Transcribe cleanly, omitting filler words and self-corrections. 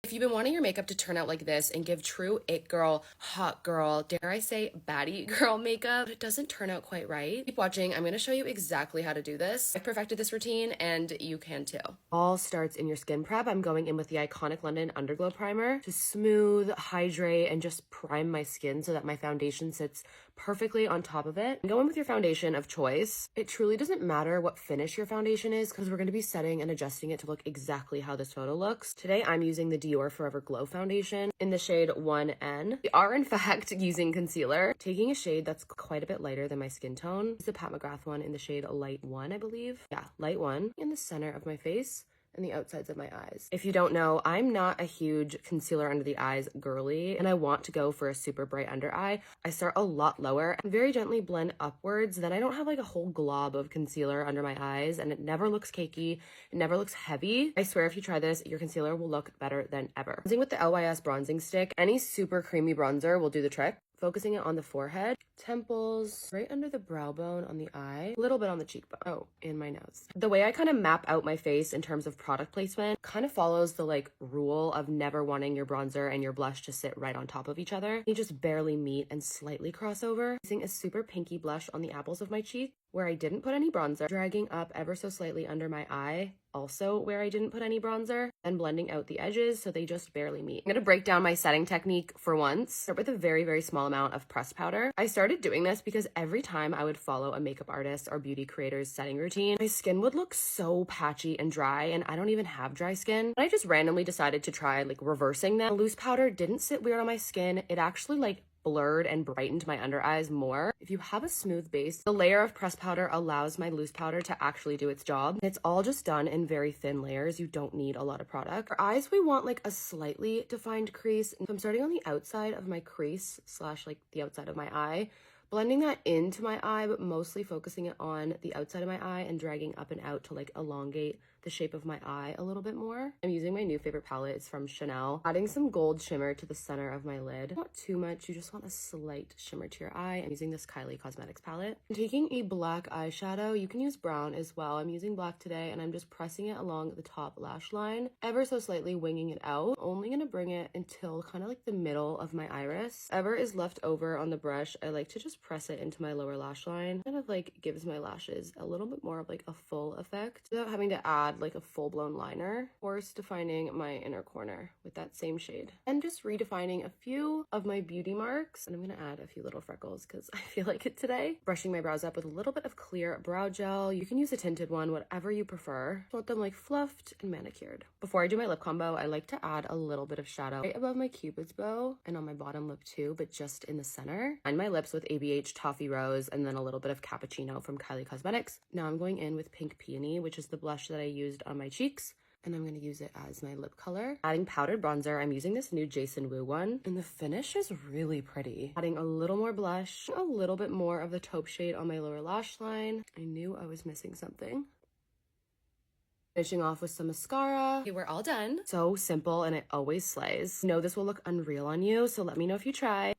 If you've been wanting your makeup to turn out like this and give true it girl, hot girl, dare I say baddie girl makeup, but it doesn't turn out quite right, keep watching. I'm going to show you exactly how to do this. I've perfected this routine and you can too. All starts in your skin prep. I'm going in with the iconic London Underglow Primer to smooth, hydrate, and just prime my skin so that my foundation sits perfectly on top of it. Go in with your foundation of choice. It truly doesn't matter what finish your foundation is because we're going to be setting and adjusting it to look exactly how this photo looks. Today, I'm using the Dior Forever Glow Foundation in the shade 1N. We are, in fact, using concealer, taking a shade that's quite a bit lighter than my skin tone. It's the Pat McGrath one in the shade Light 1, I believe. Yeah, Light 1 in the center of my face and the outsides of my eyes. If you don't know, I'm not a huge concealer under the eyes girly, and I want to go for a super bright under eye. I start a lot lower and very gently blend upwards. Then I don't have like a whole glob of concealer under my eyes, and it never looks cakey. It never looks heavy. I swear if you try this, your concealer will look better than ever. Using with the LYS bronzing stick, any super creamy bronzer will do the trick. Focusing it on the forehead, temples, right under the brow bone on the eye, a little bit on the cheekbone, oh, in my nose. The way I kind of map out my face in terms of product placement kind of follows the like rule of never wanting your bronzer and your blush to sit right on top of each other. You just barely meet and slightly cross over. Using a super pinky blush on the apples of my cheek where I didn't put any bronzer, dragging up ever so slightly under my eye, also where I didn't put any bronzer, and blending out the edges so they just barely meet. I'm gonna break down my setting technique for once. Start with a very, very small amount of pressed powder. I started doing this because every time I would follow a makeup artist or beauty creator's setting routine, my skin would look so patchy and dry, and I don't even have dry skin. I just randomly decided to try like reversing that. Loose powder didn't sit weird on my skin. It actually like blurred and brightened my under eyes more. If you have a smooth base, the layer of pressed powder allows my loose powder to actually do its job. It's all just done in very thin layers. You don't need a lot of product. For eyes, we want like a slightly defined crease. So I'm starting on the outside of my crease slash like the outside of my eye, blending that into my eye, but mostly focusing it on the outside of my eye and dragging up and out to like elongate the shape of my eye a little bit more. I'm using my new favorite palette. It's from Chanel. Adding some gold shimmer to the center of my lid. Not too much. You just want a slight shimmer to your eye. I'm using this Kylie Cosmetics palette. I'm taking a black eyeshadow. You can use brown as well. I'm using black today, and I'm just pressing it along the top lash line, ever so slightly winging it out. Only gonna bring it until kind of like the middle of my iris. Whatever is left over on the brush, I like to just press it into my lower lash line. Kind of like gives my lashes a little bit more of like a full effect without having to add like a full-blown liner. Of course, defining my inner corner with that same shade and just redefining a few of my beauty marks. And I'm gonna add a few little freckles because I feel like it today. Brushing my brows up with a little bit of clear brow gel. You can use a tinted one, whatever you prefer. I want them like fluffed and manicured. Before I do my lip combo, I like to add a little bit of shadow right above my cupid's bow and on my bottom lip too, but just in the center. Line my lips with ABH Toffee Rose and then a little bit of Cappuccino from Kylie Cosmetics. Now I'm going in with Pink Peony, which is the blush that I used on my cheeks, and I'm going to use it as my lip color. Adding powdered bronzer, I'm using this new Jason Wu one, and the finish is really pretty. Adding a little more blush, a little bit more of the taupe shade on my lower lash line. I knew I was missing something. Finishing off with some mascara. Okay, we're all done. So simple, and it always slays. I know this will look unreal on you, so let me know if you try.